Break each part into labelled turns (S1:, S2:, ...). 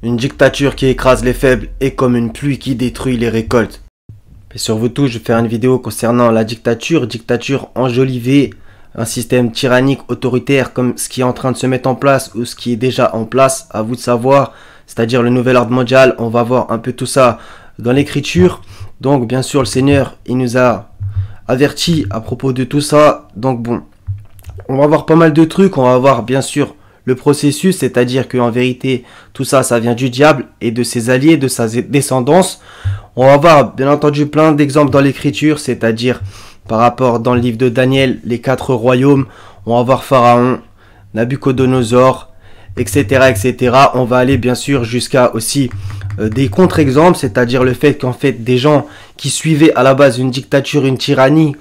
S1: Une dictature qui écrase les faibles est comme une pluie qui détruit les récoltes. Et sur vous tous, je vais faire une vidéo concernant la dictature enjolivée, un système tyrannique autoritaire comme ce qui est en train de se mettre en place ou ce qui est déjà en place, à vous de savoir, c'est-à-dire le nouvel ordre mondial. On va voir un peu tout ça dans l'écriture. Donc bien sûr le Seigneur, il nous a avertis à propos de tout ça. Donc bon, on va voir pas mal de trucs, on va voir bien sûr le processus, c'est-à-dire qu'en vérité, tout ça, ça vient du diable et de ses alliés, de sa descendance. On va voir, bien entendu, plein d'exemples dans l'écriture, c'est-à-dire par rapport dans le livre de Daniel, les 4 royaumes. On va voir Pharaon, Nabucodonosor, etc., etc. On va aller bien sûr jusqu'à aussi des contre-exemples, c'est-à-dire le fait qu'en fait, des gens qui suivaient à la base une dictature, une tyrannie,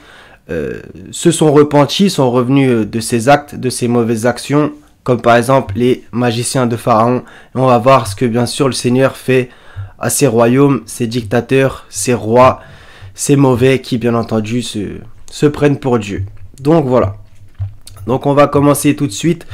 S1: se sont repentis, sont revenus de ces actes, de ces mauvaises actions, comme par exemple les magiciens de Pharaon. Et on va voir ce que bien sûr le Seigneur fait à ces royaumes, ces dictateurs, ces rois, ces mauvais qui bien entendu se prennent pour Dieu. Donc voilà. Donc on va commencer tout de suite.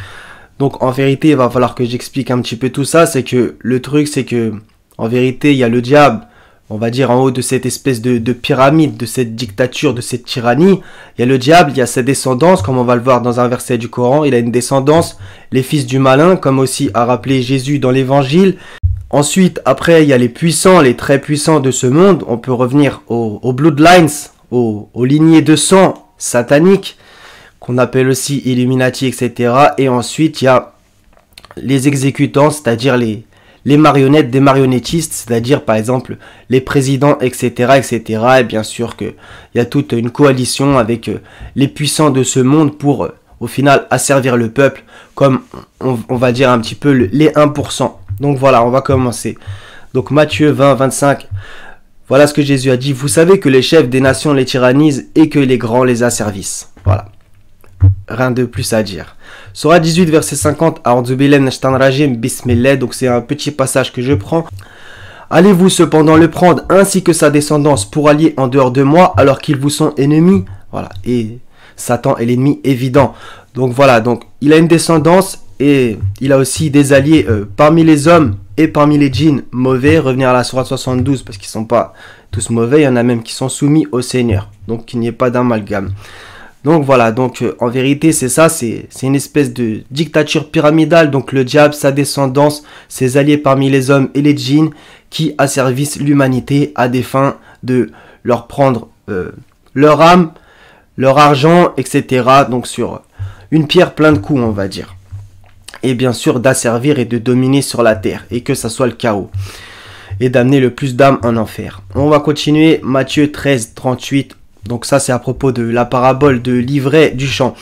S1: Donc en vérité, il va falloir que j'explique un petit peu tout ça. C'est que le truc, c'est que en vérité, il y a le diable, on va dire en haut de cette espèce de pyramide, de cette dictature, de cette tyrannie. Il y a le diable, il y a sa descendance, comme on va le voir dans un verset du Coran. Il a une descendance, les fils du malin, comme aussi a rappelé Jésus dans l'évangile. Ensuite, après, il y a les puissants, les très puissants de ce monde. On peut revenir aux bloodlines, aux lignées de sang sataniques, qu'on appelle aussi Illuminati, etc. Et ensuite, il y a les exécutants, c'est-à-dire les marionnettes des marionnettistes, c'est-à-dire par exemple les présidents, etc., etc. Et bien sûr qu'il y a toute une coalition avec les puissants de ce monde pour, au final, asservir le peuple, comme on va dire un petit peu les 1%. Donc voilà, on va commencer. Donc Matthieu 20, 25, voilà ce que Jésus a dit. Vous savez que les chefs des nations les tyrannisent et que les grands les asservissent. Voilà. Rien de plus à dire. Surah 18 verset 50. Bismillah. Donc c'est un petit passage que je prends. Allez-vous cependant le prendre ainsi que sa descendance pour allier en dehors de moi alors qu'ils vous sont ennemis. Voilà. Et Satan est l'ennemi évident. Donc voilà. Donc il a une descendance et il a aussi des alliés parmi les hommes et parmi les djinns mauvais. Revenir à la Sourate 72 parce qu'ils ne sont pas tous mauvais. Il y en a même qui sont soumis au Seigneur. Donc qu'il n'y ait pas d'amalgame. Donc voilà, donc en vérité c'est ça, c'est une espèce de dictature pyramidale, donc le diable, sa descendance, ses alliés parmi les hommes et les djinns qui asservissent l'humanité à des fins de leur prendre leur âme, leur argent, etc. Donc sur une pierre plein de coups on va dire. Et bien sûr d'asservir et de dominer sur la terre et que ça soit le chaos. Et d'amener le plus d'âmes en enfer. On va continuer, Matthieu 13, 38. Donc ça c'est à propos de la parabole de l'ivraie du champ.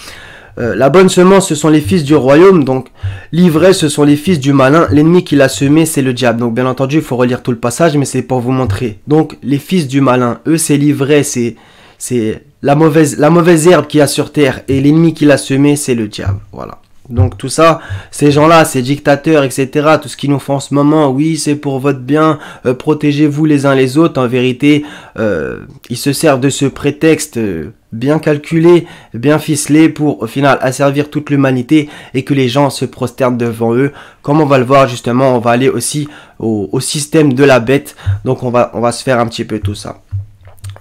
S1: La bonne semence ce sont les fils du royaume. Donc l'ivraie ce sont les fils du malin. L'ennemi qui l'a semé c'est le diable. Donc bien entendu il faut relire tout le passage mais c'est pour vous montrer. Donc les fils du malin, eux c'est l'ivraie, c'est la mauvaise herbe qu'il y a sur terre. Et l'ennemi qui l'a semé c'est le diable. Voilà. Donc tout ça, ces gens-là, ces dictateurs, etc., tout ce qu'ils nous font en ce moment, oui, c'est pour votre bien, protégez-vous les uns les autres. En vérité, ils se servent de ce prétexte bien calculé, bien ficelé pour au final asservir toute l'humanité et que les gens se prosternent devant eux. Comme on va le voir justement, on va aller aussi au système de la bête. Donc on va se faire un petit peu tout ça.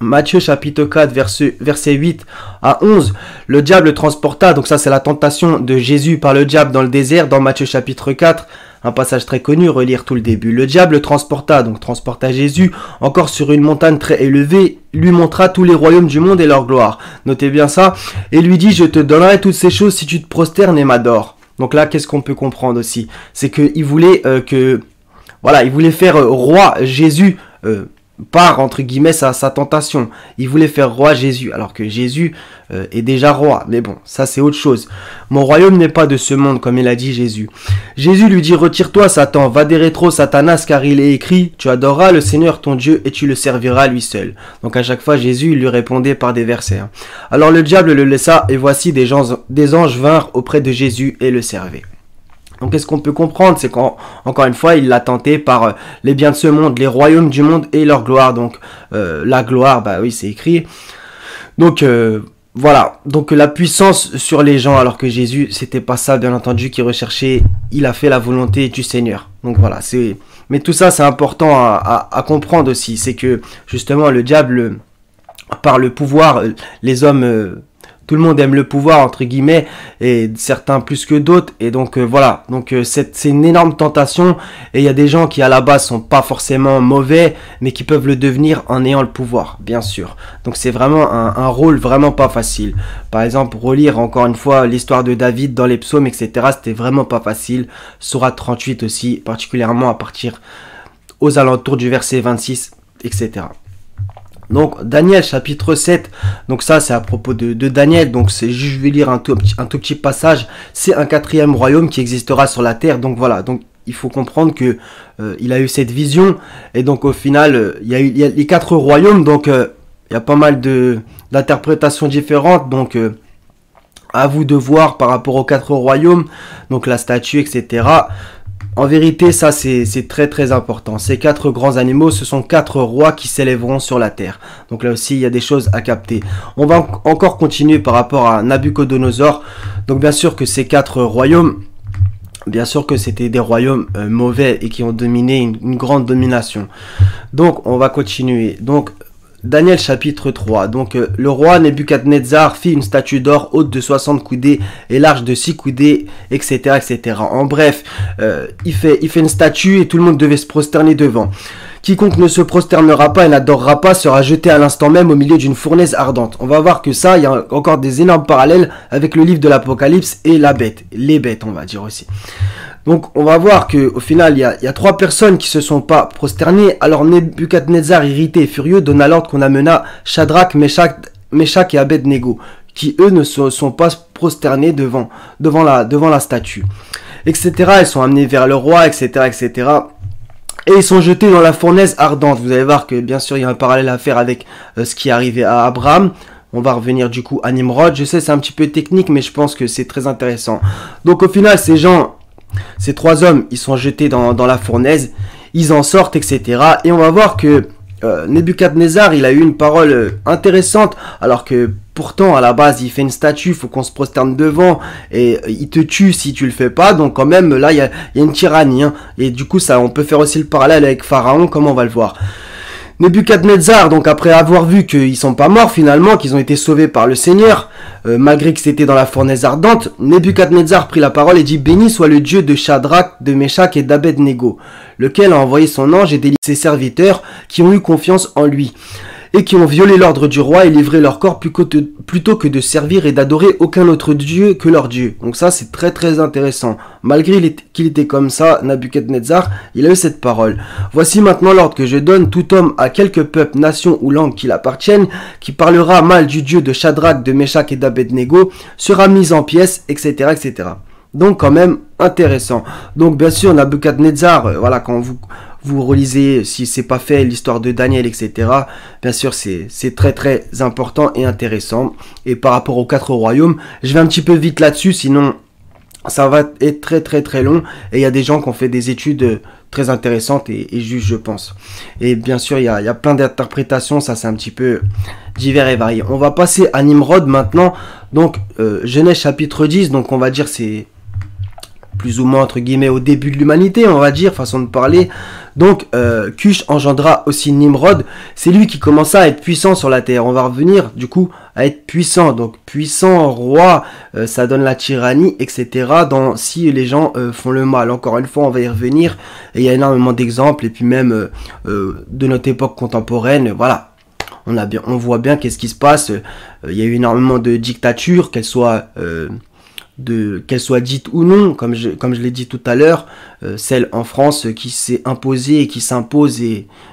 S1: Matthieu chapitre 4 verset 8 à 11, le diable transporta, donc ça c'est la tentation de Jésus par le diable dans le désert dans Matthieu chapitre 4, un passage très connu, relire tout le début. Le diable transporta Jésus encore sur une montagne très élevée, lui montra tous les royaumes du monde et leur gloire. Notez bien ça, et lui dit je te donnerai toutes ces choses si tu te prosternes et m'adores. Donc là qu'est-ce qu'on peut comprendre aussi, c'est qu'il voulait il voulait faire roi Jésus par entre guillemets sa tentation. Il voulait faire roi Jésus alors que Jésus est déjà roi, mais bon ça c'est autre chose. Mon royaume n'est pas de ce monde comme il a dit Jésus. Jésus lui dit retire-toi Satan, va des rétro Satanas car il est écrit tu adoreras le Seigneur ton Dieu et tu le serviras lui seul. Donc à chaque fois Jésus il lui répondait par des versets. Alors le diable le laissa et voici des anges vinrent auprès de Jésus et le servaient. Donc qu'est-ce qu'on peut comprendre, c'est qu'encore une fois, il l'a tenté par les biens de ce monde, les royaumes du monde et leur gloire. Donc la gloire, bah oui, c'est écrit. Donc voilà, donc la puissance sur les gens, alors que Jésus, c'était pas ça, bien entendu, qu'il recherchait. Il a fait la volonté du Seigneur. Donc voilà, mais tout ça c'est important à comprendre aussi, c'est que justement le diable, par le pouvoir, les hommes, tout le monde aime le pouvoir entre guillemets, et certains plus que d'autres, et donc voilà, donc c'est une énorme tentation, et il y a des gens qui à la base sont pas forcément mauvais, mais qui peuvent le devenir en ayant le pouvoir, bien sûr. Donc c'est vraiment un rôle vraiment pas facile. Par exemple, relire encore une fois l'histoire de David dans les psaumes, etc., c'était vraiment pas facile. Sourate 38 aussi, particulièrement à partir aux alentours du verset 26, etc. Donc Daniel chapitre 7, donc ça c'est à propos de Daniel, donc je vais lire un tout petit passage. C'est un quatrième royaume qui existera sur la terre, donc voilà, donc il faut comprendre que il a eu cette vision, et donc au final il y a les 4 royaumes, donc il y a pas mal d'interprétations différentes, donc à vous de voir par rapport aux 4 royaumes, donc la statue, etc. En vérité, ça c'est très très important. Ces 4 grands animaux, ce sont 4 rois qui s'élèveront sur la terre. Donc là aussi, il y a des choses à capter. On va encore continuer par rapport à Nabuchodonosor. Donc bien sûr que ces 4 royaumes, bien sûr que c'était des royaumes mauvais et qui ont dominé une grande domination. Donc on va continuer. Donc Daniel chapitre 3, donc le roi Nebuchadnezzar fit une statue d'or haute de 60 coudées et large de 6 coudées, etc. etc. En bref, il fait une statue et tout le monde devait se prosterner devant. Quiconque ne se prosternera pas et n'adorera pas sera jeté à l'instant même au milieu d'une fournaise ardente. On va voir que ça, il y a encore des énormes parallèles avec le livre de l'Apocalypse et la bête, les bêtes on va dire aussi. Donc on va voir que au final il y a 3 personnes qui se sont pas prosternées. Alors Nebuchadnezzar, irrité et furieux, donna l'ordre qu'on amena Shadrach, Meshach et Abednego, qui eux ne se sont pas prosternés devant la statue, etc. Ils sont amenés vers le roi, etc., etc. Et ils sont jetés dans la fournaise ardente. Vous allez voir que bien sûr il y a un parallèle à faire avec ce qui est arrivé à Abraham. On va revenir du coup à Nimrod. Je sais c'est un petit peu technique, mais je pense que c'est très intéressant. Donc au final ces 3 hommes, ils sont jetés dans la fournaise, ils en sortent, etc. Et on va voir que Nebuchadnezzar, il a eu une parole intéressante, alors que pourtant, à la base, il fait une statue, il faut qu'on se prosterne devant, et il te tue si tu le fais pas, donc quand même, là, il y a une tyrannie, hein. Et du coup, ça, on peut faire aussi le parallèle avec Pharaon, comme on va le voir. Nebuchadnezzar, donc après avoir vu qu'ils sont pas morts finalement, qu'ils ont été sauvés par le Seigneur, malgré que c'était dans la fournaise ardente, Nebuchadnezzar prit la parole et dit: béni soit le Dieu de Shadrach, de Meshach et d'Abednego, lequel a envoyé son ange et délivré ses serviteurs qui ont eu confiance en lui, et qui ont violé l'ordre du roi et livré leur corps plutôt que de servir et d'adorer aucun autre Dieu que leur Dieu. Donc ça c'est très très intéressant. Malgré qu'il était comme ça, Nabuchodonosor, il a eu cette parole. Voici maintenant l'ordre que je donne: tout homme à quelque peuple, nation ou langue qu'il appartienne, qui parlera mal du Dieu de Shadrach, de Meshach et d'Abednego, sera mis en pièces, etc. etc. Donc quand même intéressant. Donc bien sûr Nabuchodonosor, voilà, quand vous relisez, si c'est pas fait, l'histoire de Daniel, etc. Bien sûr, c'est très très important et intéressant. Et par rapport aux 4 royaumes, je vais un petit peu vite là-dessus, sinon ça va être très très très long. Et il y a des gens qui ont fait des études très intéressantes et justes, je pense. Et bien sûr, il y a plein d'interprétations, ça c'est un petit peu divers et varié. On va passer à Nimrod maintenant. Donc, Genèse chapitre 10, donc on va dire c'est plus ou moins entre guillemets au début de l'humanité, on va dire, façon de parler. Donc Cush engendra aussi Nimrod, c'est lui qui commença à être puissant sur la terre. On va revenir du coup à être puissant, donc puissant, roi, ça donne la tyrannie, etc. Si les gens font le mal. Encore une fois, on va y revenir, et il y a énormément d'exemples, et puis même de notre époque contemporaine, voilà. On voit bien qu'est-ce qui se passe. Il y a eu énormément de dictatures, qu'elles soient dites ou non, comme je l'ai dit tout à l'heure, celle en France qui s'est imposée et qui s'impose,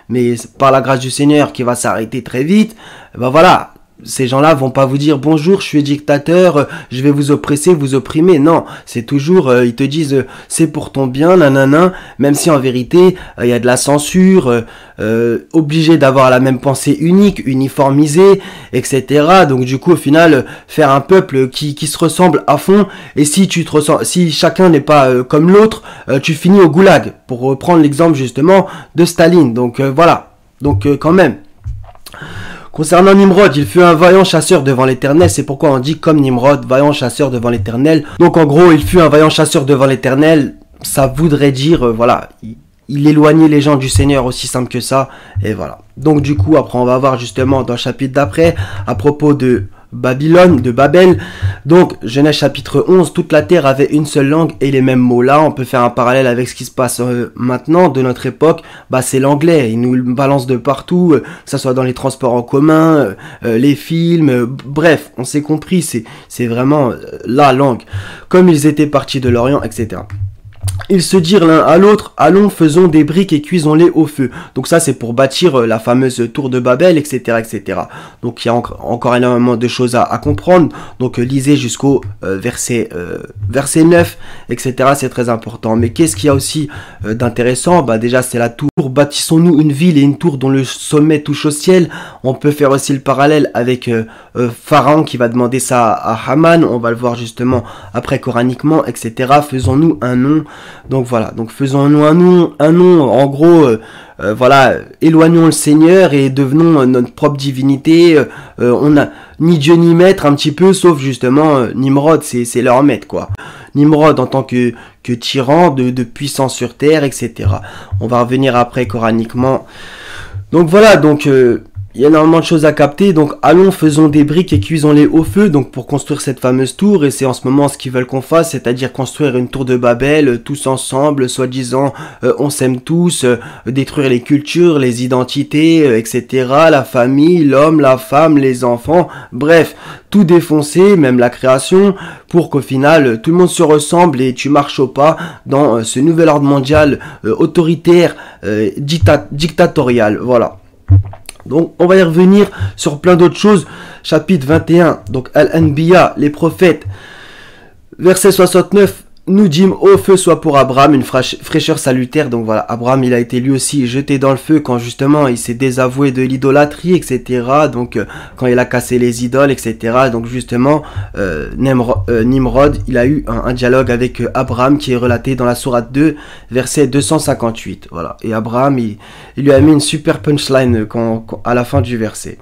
S1: mais par la grâce du Seigneur qui va s'arrêter très vite. Ben voilà, ces gens-là vont pas vous dire bonjour, je suis dictateur, je vais vous oppresser, vous opprimer. Non, c'est toujours, ils te disent c'est pour ton bien, nanana, même si en vérité il y a de la censure, obligé d'avoir la même pensée unique, uniformisée, etc. Donc du coup au final faire un peuple qui se ressemble à fond, et si chacun n'est pas comme l'autre, tu finis au goulag, pour reprendre l'exemple justement de Staline. Donc voilà, donc quand même. Concernant Nimrod, il fut un vaillant chasseur devant l'Éternel. C'est pourquoi on dit comme Nimrod, vaillant chasseur devant l'Éternel. Donc en gros, il fut un vaillant chasseur devant l'Éternel. ça voudrait dire, voilà, il éloignait les gens du Seigneur, aussi simple que ça, et voilà. Donc du coup, après on va voir justement dans le chapitre d'après, à propos de Babylone, de Babel. Donc Genèse chapitre 11, toute la terre avait une seule langue et les mêmes mots. Là, on peut faire un parallèle avec ce qui se passe maintenant, de notre époque. Bah c'est l'anglais, il nous le balance de partout, que ça soit dans les transports en commun, les films, bref, on s'est compris, c'est vraiment la langue. Comme ils étaient partis de l'Orient, etc. Ils se dirent l'un à l'autre, allons, faisons des briques et cuisons-les au feu. Donc ça, c'est pour bâtir la fameuse tour de Babel, etc., etc. Donc il y a encore énormément de choses à comprendre. Donc lisez jusqu'au verset 9, etc. C'est très important. Mais qu'est-ce qu'il y a aussi d'intéressant? Bah déjà, c'est la tour. Bâtissons-nous une ville et une tour dont le sommet touche au ciel. On peut faire aussi le parallèle avec Pharaon qui va demander ça à Haman. On va le voir justement après coraniquement, etc. Faisons-nous un nom. Donc voilà, donc faisons-nous un nom, en gros, voilà, éloignons le Seigneur et devenons notre propre divinité. On n'a ni Dieu ni maître un petit peu, sauf justement Nimrod, c'est leur maître quoi. Nimrod en tant que tyran de puissance sur terre, etc. On va revenir après coraniquement. Donc voilà, donc il y a énormément de choses à capter, donc allons, faisons des briques et cuisons-les au feu, donc pour construire cette fameuse tour, et c'est en ce moment ce qu'ils veulent qu'on fasse, c'est-à-dire construire une tour de Babel, tous ensemble, soi-disant, on s'aime tous, détruire les cultures, les identités, etc., la famille, l'homme, la femme, les enfants, bref, tout défoncer, même la création, pour qu'au final, tout le monde se ressemble et tu marches au pas dans ce nouvel ordre mondial autoritaire, dictatorial, voilà. Donc on va y revenir sur plein d'autres choses. Chapitre 21, donc Al-Anbiya, les prophètes. Verset 69, nous dîmes au feu soit pour Abraham une fraîcheur salutaire. Donc voilà, Abraham il a été lui aussi jeté dans le feu quand justement il s'est désavoué de l'idolâtrie, etc. Donc quand il a cassé les idoles, etc. Donc justement Nimrod il a eu un dialogue avec Abraham qui est relaté dans la sourate 2 verset 258. Voilà, et Abraham il lui a mis une super punchline à la fin du verset.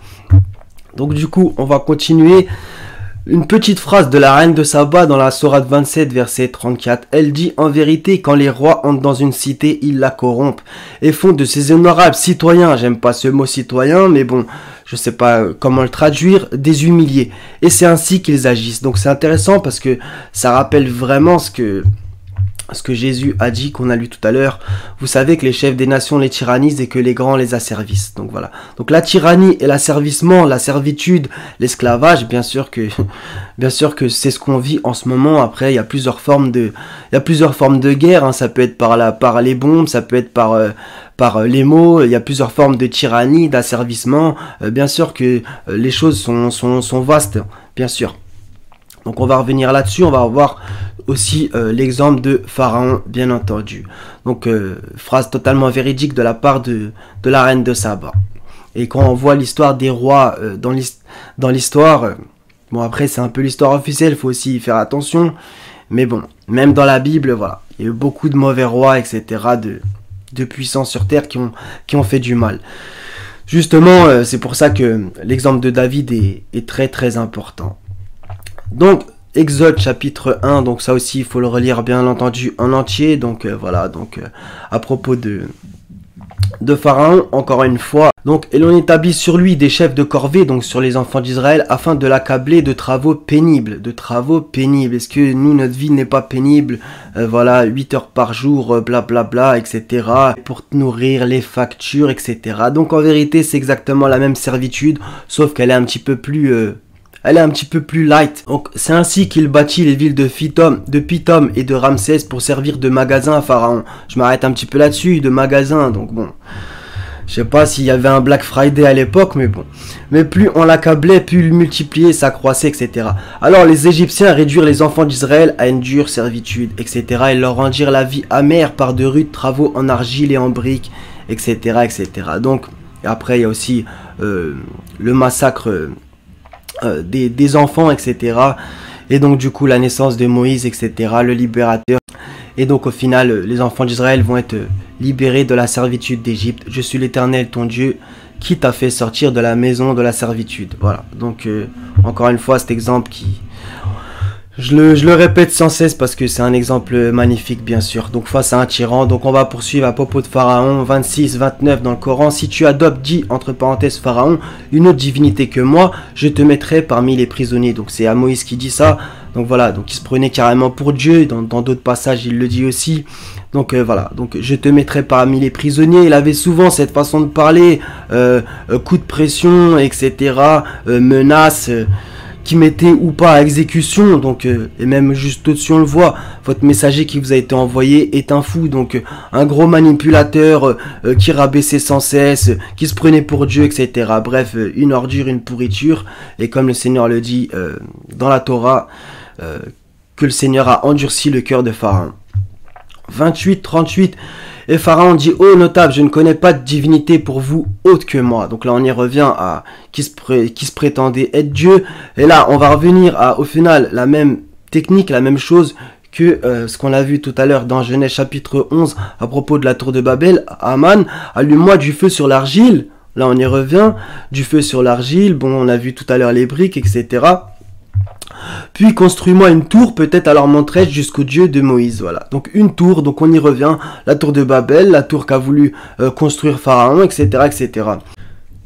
S1: Donc du coup on va continuer. Une petite phrase de la reine de Saba dans la sourate 27 verset 34. Elle dit en vérité quand les rois entrent dans une cité ils la corrompent et font de ces honorables citoyens, j'aime pas ce mot citoyen mais bon je sais pas comment le traduire, des humiliés, et c'est ainsi qu'ils agissent. Donc c'est intéressant parce que ça rappelle vraiment ce que Jésus a dit, qu'on a lu tout à l'heure. Vous savez que les chefs des nations les tyrannisent et que les grands les asservissent. Donc voilà. Donc la tyrannie et l'asservissement, la servitude, l'esclavage, bien sûr que c'est ce qu'on vit en ce moment. Après, il y a plusieurs formes de guerre. Hein. Ça peut être par les bombes, ça peut être par les mots. Il y a plusieurs formes de tyrannie, d'asservissement. Bien sûr que les choses sont vastes, bien sûr. Donc on va revenir là-dessus, on va voir aussi l'exemple de Pharaon, bien entendu. Donc phrase totalement véridique de la part de la reine de Saba. Et quand on voit l'histoire des rois dans l'histoire, bon après c'est un peu l'histoire officielle, il faut aussi y faire attention. Mais bon, même dans la Bible, voilà, il y a eu beaucoup de mauvais rois, etc. de puissance sur terre qui ont fait du mal. Justement, c'est pour ça que l'exemple de David est très très important. Donc Exode chapitre 1, donc ça aussi il faut le relire bien entendu en entier. Donc voilà, donc à propos de Pharaon, encore une fois. Donc et l'on établit sur lui des chefs de corvée, donc sur les enfants d'Israël, afin de l'accabler de travaux pénibles. Est-ce que nous, notre vie n'est pas pénible? Voilà, 8 heures par jour, blablabla, etc. Pour nourrir les factures, etc. Donc en vérité c'est exactement la même servitude, sauf qu'elle est un petit peu plus light. Donc c'est ainsi qu'il bâtit les villes de Pithom et de Ramsès pour servir de magasin à Pharaon. Je m'arrête un petit peu là-dessus, de magasin, donc bon. Je sais pas s'il y avait un Black Friday à l'époque, mais bon. Mais plus on l'accablait, plus il multipliait, s'accroissait, etc. Alors les Égyptiens réduirent les enfants d'Israël à une dure servitude, etc. Ils leur rendirent la vie amère par de rudes travaux en argile et en briques, etc. etc. Donc après il y a aussi le massacre des enfants, etc. Et donc du coup la naissance de Moïse, etc. Le libérateur. Et donc au final les enfants d'Israël vont être libérés de la servitude d'Égypte. Je suis l'Éternel ton Dieu qui t'a fait sortir de la maison de la servitude. Voilà, donc encore une fois cet exemple Je le répète sans cesse parce que c'est un exemple magnifique, bien sûr. Donc face à un tyran, donc on va poursuivre à propos de Pharaon, 26-29 dans le Coran. Si tu adoptes, dit entre parenthèses Pharaon, une autre divinité que moi, je te mettrai parmi les prisonniers. Donc c'est à Moïse qui dit ça. Donc voilà, donc il se prenait carrément pour Dieu. Dans d'autres passages, il le dit aussi. Donc voilà, donc je te mettrai parmi les prisonniers. Il avait souvent cette façon de parler, coup de pression, etc., menaces. Qui mettait ou pas à exécution, donc et même juste au-dessus on le voit, votre messager qui vous a été envoyé est un fou, donc un gros manipulateur qui rabaissait sans cesse, qui se prenait pour Dieu, etc. Bref, une ordure, une pourriture, et comme le Seigneur le dit dans la Torah, que le Seigneur a endurci le cœur de Pharaon. 28-38. Et Pharaon dit, ô notable, je ne connais pas de divinité pour vous autre que moi. Donc là, on y revient à qui se prétendait être Dieu. Et là, on va revenir à, au final, la même technique, la même chose que ce qu'on a vu tout à l'heure dans Genèse chapitre 11 à propos de la tour de Babel. Aman, allume-moi du feu sur l'argile. Là, on y revient. Du feu sur l'argile. Bon, on a vu tout à l'heure les briques, etc. Puis construis-moi une tour, peut-être alors montrerai-je jusqu'au Dieu de Moïse. Voilà, donc une tour, donc on y revient, la tour de Babel, la tour qu'a voulu construire Pharaon, etc., etc.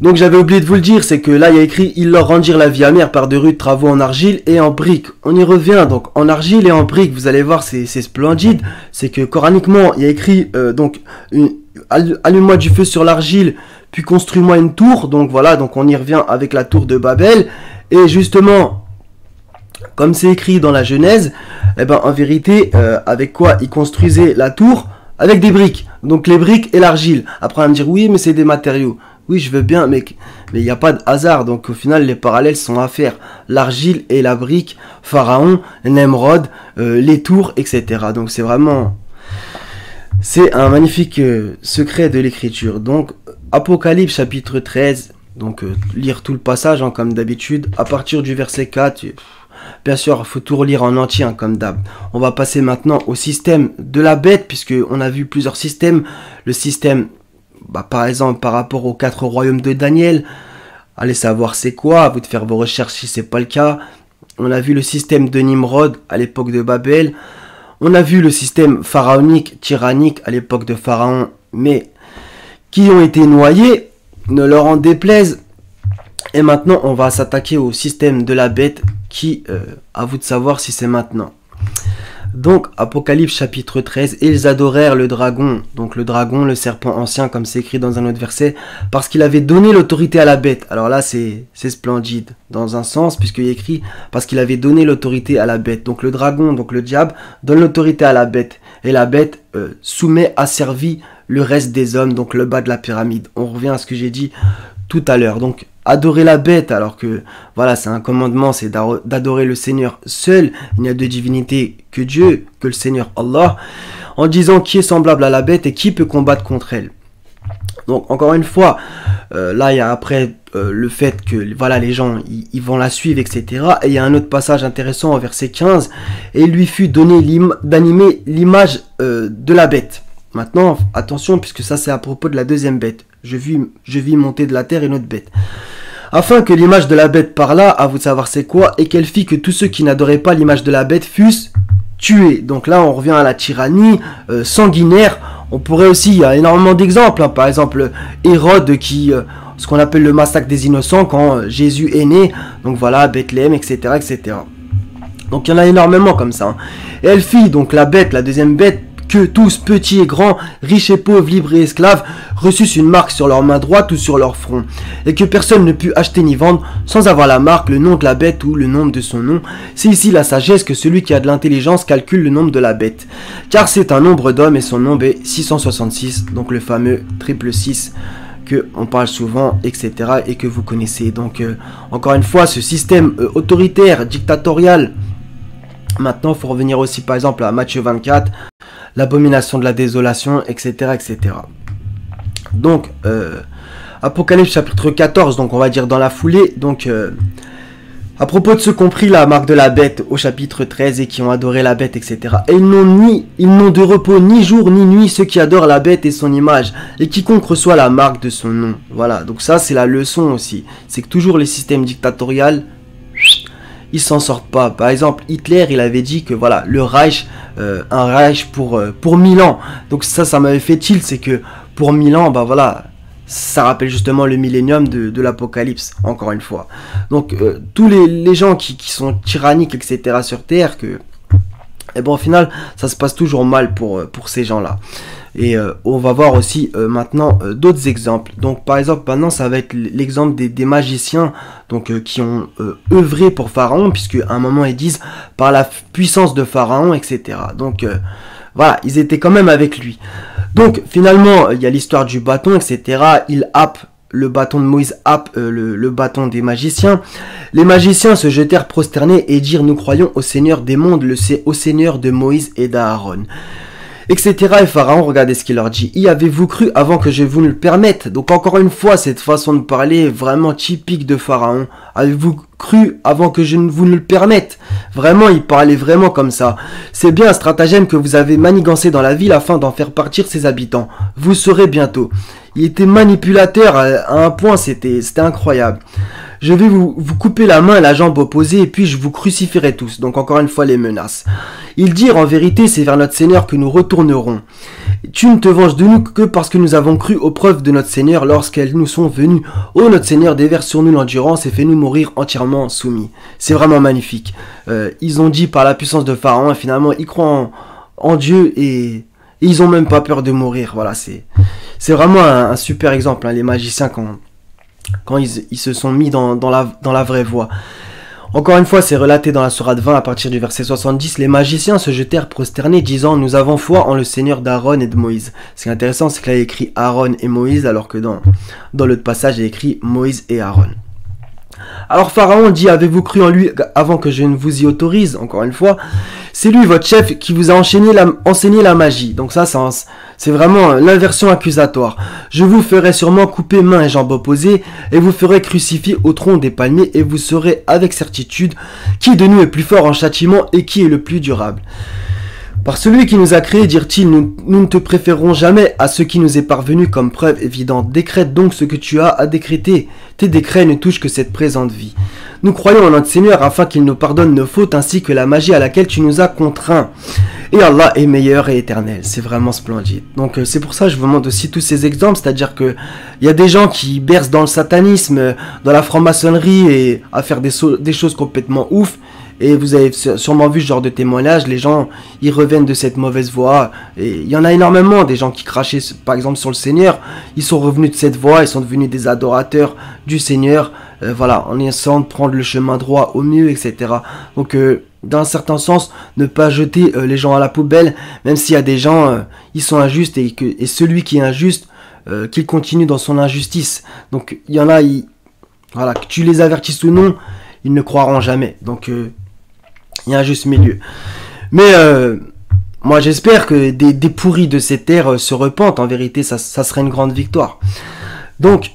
S1: Donc j'avais oublié de vous le dire, c'est que là il y a écrit « Ils leur rendirent la vie amère par de rudes travaux en argile et en briques ». On y revient, donc en argile et en briques, vous allez voir, c'est splendide. C'est que coraniquement, il y a écrit donc « Allume-moi du feu sur l'argile, puis construis-moi une tour ». Donc voilà, donc on y revient avec la tour de Babel. Et justement, comme c'est écrit dans la Genèse, eh ben, en vérité, avec quoi ils construisaient la tour? Avec des briques. Donc les briques et l'argile. Après, on va me dire, oui, mais c'est des matériaux. Oui, je veux bien, mais il n'y a pas de hasard. Donc au final, les parallèles sont à faire. L'argile et la brique, Pharaon, Nemrod, les tours, etc. Donc c'est vraiment... C'est un magnifique secret de l'écriture. Donc, Apocalypse chapitre 13. Donc, lire tout le passage, hein, comme d'habitude. À partir du verset 4... Bien sûr, il faut tout relire en entier, hein, comme d'hab. On va passer maintenant au système de la bête, puisqu'on a vu plusieurs systèmes. Le système, par exemple, par rapport aux 4 royaumes de Daniel. Allez savoir c'est quoi, à vous de faire vos recherches si c'est pas le cas. On a vu le système de Nimrod à l'époque de Babel. On a vu le système pharaonique, tyrannique à l'époque de Pharaon, mais qui ont été noyés, ne leur en déplaise. Et maintenant, on va s'attaquer au système de la bête qui, à vous de savoir si c'est maintenant. Donc, Apocalypse chapitre 13, et ils adorèrent le dragon, donc le dragon, le serpent ancien, comme c'est écrit dans un autre verset, parce qu'il avait donné l'autorité à la bête. Alors là, c'est splendide, dans un sens, puisqu'il est écrit, parce qu'il avait donné l'autorité à la bête. Donc le dragon, donc le diable, donne l'autorité à la bête, et la bête soumet, asservit le reste des hommes, donc le bas de la pyramide. On revient à ce que j'ai dit tout à l'heure. Donc, adorer la bête, alors que, voilà, c'est un commandement, c'est d'adorer le Seigneur seul. Il n'y a de divinité que Dieu, que le Seigneur Allah, en disant qui est semblable à la bête et qui peut combattre contre elle. Donc, encore une fois, là, il y a après le fait que, voilà, les gens, ils vont la suivre, etc. Et il y a un autre passage intéressant au verset 15. Et il lui fut donné d'animer l'image de la bête. Maintenant, attention, puisque ça, c'est à propos de la deuxième bête. Je vis monter de la terre une autre bête. Afin que l'image de la bête parlât, à vous de savoir c'est quoi, et qu'elle fit que tous ceux qui n'adoraient pas l'image de la bête fussent tués. Donc là, on revient à la tyrannie sanguinaire. On pourrait aussi, il y a énormément d'exemples. Hein. Par exemple, Hérode qui... ce qu'on appelle le massacre des innocents quand Jésus est né. Donc voilà, Bethléem, etc., etc. Donc il y en a énormément comme ça. Hein. Et elle fit, donc la bête, la deuxième bête, que tous, petits et grands, riches et pauvres, libres et esclaves, reçussent une marque sur leur main droite ou sur leur front, et que personne ne put acheter ni vendre sans avoir la marque, le nom de la bête ou le nombre de son nom. C'est ici la sagesse que celui qui a de l'intelligence calcule le nombre de la bête, car c'est un nombre d'hommes et son nombre est 666, donc le fameux triple 6 que on parle souvent, etc., et que vous connaissez. Donc, encore une fois, ce système autoritaire, dictatorial. Maintenant, il faut revenir aussi, par exemple, à Matthieu 24, l'abomination de la désolation, etc., etc. Donc, Apocalypse chapitre 14, donc on va dire dans la foulée, donc, à propos de ceux qui ont pris la marque de la bête au chapitre 13 et qui ont adoré la bête, etc. Et ils n'ont de repos ni jour ni nuit, ceux qui adorent la bête et son image, et quiconque reçoit la marque de son nom. Voilà, donc ça c'est la leçon aussi. C'est que toujours les systèmes dictatoriaux, ils s'en sortent pas. Par exemple, Hitler, il avait dit que voilà, le Reich, un Reich pour 1000 ans. Donc ça m'avait fait tilt, c'est que pour 1000 ans, bah voilà, ça rappelle justement le millénium de l'Apocalypse, encore une fois. Donc tous les gens qui sont tyranniques, etc. sur Terre, et bon, au final, ça se passe toujours mal pour ces gens-là. Et on va voir aussi maintenant d'autres exemples. Donc par exemple, maintenant ça va être l'exemple des magiciens donc qui ont œuvré pour Pharaon, puisque à un moment ils disent par la puissance de Pharaon, etc. Donc voilà, ils étaient quand même avec lui. Donc finalement, il y a l'histoire du bâton, etc. Il happe le bâton de Moïse, happe le bâton des magiciens. Les magiciens se jetèrent prosternés et dirent: nous croyons au Seigneur des mondes, au Seigneur de Moïse et d'Aaron, etc. Et Pharaon, regardez ce qu'il leur dit: y avez-vous cru avant que je vous le permette? Donc encore une fois, cette façon de parler vraiment typique de Pharaon. Avez-vous cru avant que je ne vous le permette? Vraiment, il parlait vraiment comme ça. C'est bien un stratagème que vous avez manigancé dans la ville afin d'en faire partir ses habitants. Vous saurez bientôt. Il était manipulateur à un point, c'était incroyable. Je vais vous couper la main et la jambe opposée, et puis je vous crucifierai tous. Donc encore une fois les menaces. Ils dirent: en vérité, c'est vers notre Seigneur que nous retournerons. Tu ne te venges de nous que parce que nous avons cru aux preuves de notre Seigneur lorsqu'elles nous sont venues. Ô notre Seigneur, déverse sur nous l'endurance et fais-nous mourir entièrement soumis. C'est vraiment magnifique. Ils ont dit par la puissance de Pharaon, et finalement ils croient en Dieu et ils ont même pas peur de mourir. Voilà, c'est vraiment un super exemple, hein, les magiciens quand ils se sont mis dans la vraie voie. Encore une fois, c'est relaté dans la sourate 20 à partir du verset 70. Les magiciens se jetèrent prosternés, disant: nous avons foi en le Seigneur d'Aaron et de Moïse. Ce qui est intéressant, c'est qu'il a écrit Aaron et Moïse, alors que dans l'autre passage, il a écrit Moïse et Aaron. Alors Pharaon dit: avez-vous cru en lui avant que je ne vous y autorise? Encore une fois, c'est lui votre chef qui vous a enseigné la magie. Donc ça, c'est vraiment l'inversion accusatoire. Je vous ferai sûrement couper mains et jambes opposées, et vous ferai crucifier au tronc des palmiers, et vous saurez avec certitude qui de nous est plus fort en châtiment et qui est le plus durable. Par celui qui nous a créés, dirent-ils, nous ne te préférerons jamais à ce qui nous est parvenu comme preuve évidente. Décrète donc ce que tu as à décréter. Tes décrets ne touchent que cette présente vie. Nous croyons en notre Seigneur afin qu'il nous pardonne nos fautes ainsi que la magie à laquelle tu nous as contraints. Et Allah est meilleur et éternel. C'est vraiment splendide. Donc c'est pour ça que je vous montre aussi tous ces exemples. C'est-à-dire que il y a des gens qui bercent dans le satanisme, dans la franc-maçonnerie et à faire des choses complètement ouf. Et vous avez sûrement vu ce genre de témoignage, les gens, ils reviennent de cette mauvaise voie. Et il y en a énormément, des gens qui crachaient par exemple sur le Seigneur, ils sont revenus de cette voie, ils sont devenus des adorateurs du Seigneur, voilà, en essayant de prendre le chemin droit au mieux, etc. Donc, dans un certain sens, ne pas jeter les gens à la poubelle, même s'il y a des gens, ils sont injustes, et celui qui est injuste, qu'il continue dans son injustice. Donc, il y en a, voilà, que tu les avertisses ou non, ils ne croiront jamais. Donc, il y a un juste milieu. Mais moi j'espère que des pourris de ces terres se repentent. En vérité, ça serait une grande victoire. Donc,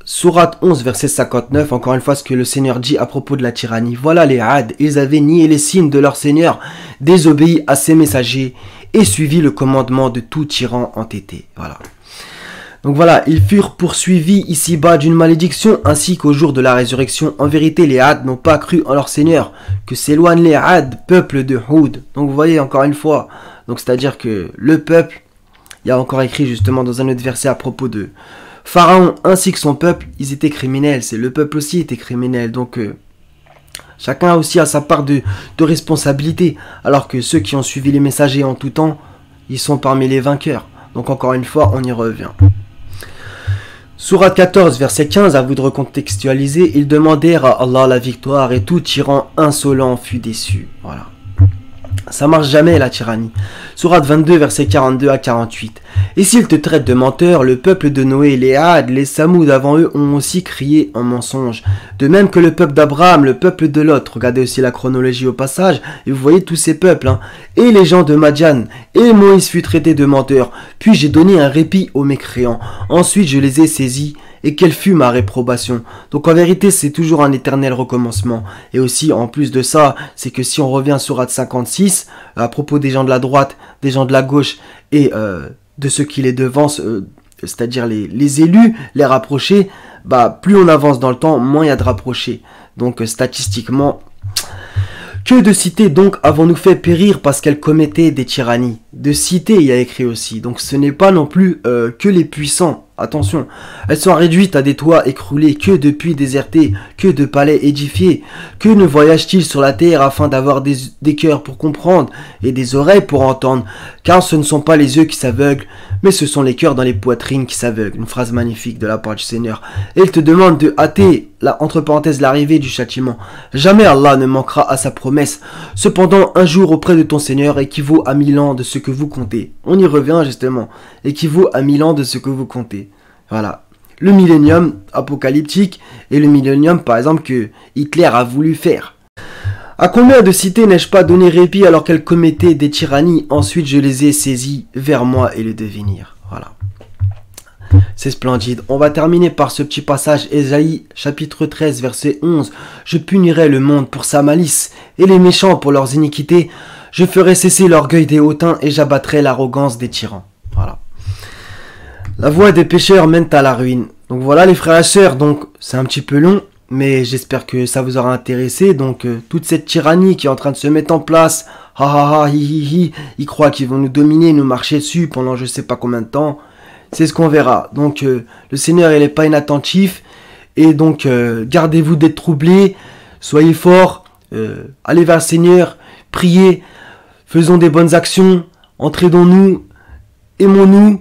S1: sourate 11, verset 59, encore une fois ce que le Seigneur dit à propos de la tyrannie. Voilà les Had, ils avaient nié les signes de leur Seigneur, désobéi à ses messagers et suivi le commandement de tout tyran entêté. Voilà. Donc voilà, ils furent poursuivis ici-bas d'une malédiction ainsi qu'au jour de la résurrection. En vérité, les Had n'ont pas cru en leur Seigneur, que s'éloignent les Had, peuple de Houd. Donc vous voyez encore une fois, donc c'est-à-dire que le peuple, il y a encore écrit justement dans un autre verset à propos de Pharaon ainsi que son peuple, ils étaient criminels. C'est le peuple aussi était criminel. Donc chacun aussi a sa part de responsabilité. Alors que ceux qui ont suivi les messagers en tout temps, ils sont parmi les vainqueurs. Donc encore une fois, on y revient. Sourate 14, verset 15, à vous de recontextualiser. Ils demandèrent à Allah la victoire et tout tyran insolent fut déçu. Voilà. Ça marche jamais la tyrannie. Sourate 22, verset 42 à 48. Et s'ils te traitent de menteur, le peuple de Noé, les Had, les Samoud avant eux ont aussi crié en mensonge. De même que le peuple d'Abraham, le peuple de Lot. Regardez aussi la chronologie au passage, et vous voyez tous ces peuples. Hein. Et les gens de Madian. Et Moïse fut traité de menteur. Puis j'ai donné un répit aux mécréants. Ensuite je les ai saisis. Et quelle fut ma réprobation. Donc en vérité, c'est toujours un éternel recommencement. Et aussi, en plus de ça, c'est que si on revient sur Sourate 56, à propos des gens de la droite, des gens de la gauche et de ceux qui les devancent, c'est-à-dire les élus, les rapprochés, bah plus on avance dans le temps, moins il y a de rapprochés. Donc statistiquement, Que de cités donc avons-nous fait périr parce qu'elles commettaient des tyrannies? De cités, il y a écrit aussi. Donc ce n'est pas non plus que les puissants. Attention, elles sont réduites à des toits écroulés, que de puits désertés, que de palais édifiés. Que ne voyage-t-il sur la terre afin d'avoir des cœurs pour comprendre et des oreilles pour entendre? Car ce ne sont pas les yeux qui s'aveuglent, mais ce sont les cœurs dans les poitrines qui s'aveuglent. Une phrase magnifique de la part du Seigneur. Et il te demande de hâter, entre parenthèses, l'arrivée du châtiment. Jamais Allah ne manquera à sa promesse. Cependant, un jour auprès de ton Seigneur équivaut à 1000 ans de ce que vous comptez. On y revient justement. Équivaut à 1000 ans de ce que vous comptez. Voilà. Le millénium apocalyptique et le millénium, par exemple, que Hitler a voulu faire. À combien de cités n'ai-je pas donné répit alors qu'elles commettaient des tyrannies? Ensuite, je les ai saisies vers moi et les devenir. Voilà. C'est splendide. On va terminer par ce petit passage. Ésaïe, chapitre 13, verset 11. Je punirai le monde pour sa malice et les méchants pour leurs iniquités. Je ferai cesser l'orgueil des hautains et j'abattrai l'arrogance des tyrans. Voilà. La voie des pécheurs mène à la ruine. Donc voilà les frères et sœurs, donc c'est un petit peu long, mais j'espère que ça vous aura intéressé. Donc toute cette tyrannie qui est en train de se mettre en place, ha ha ha, hi hi hi, ils croient qu'ils vont nous dominer, nous marcher dessus pendant je sais pas combien de temps. C'est ce qu'on verra. Donc le Seigneur il n'est pas inattentif, et donc gardez-vous d'être troublés, soyez forts, allez vers le Seigneur, priez, faisons des bonnes actions, entraidons-nous, aimons-nous.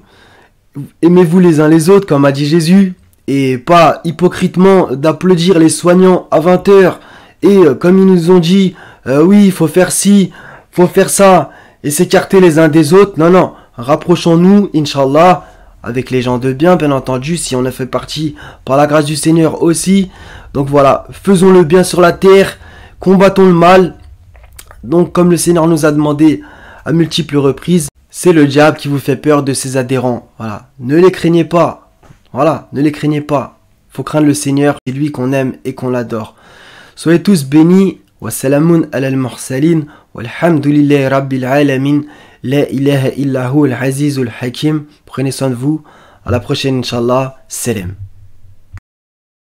S1: Aimez-vous les uns les autres, comme a dit Jésus, et pas hypocritement d'applaudir les soignants à 20h, et comme ils nous ont dit, oui, il faut faire ci, faut faire ça, et s'écarter les uns des autres. Non, non, rapprochons-nous, Inch'Allah, avec les gens de bien, bien entendu, si on a fait partie par la grâce du Seigneur aussi. Donc voilà, faisons le bien sur la terre, combattons le mal. Donc comme le Seigneur nous a demandé à multiples reprises, c'est le diable qui vous fait peur de ses adhérents. Voilà. Ne les craignez pas. Voilà. Ne les craignez pas. Faut craindre le Seigneur. C'est lui qu'on aime et qu'on l'adore. Soyez tous bénis. Wassalamun ala al-mursalin. Walhamdulillahi rabbil alamin. La ilaha illa hu al-azizul hakim. Prenez soin de vous. À la prochaine, Inch'Allah. Salam.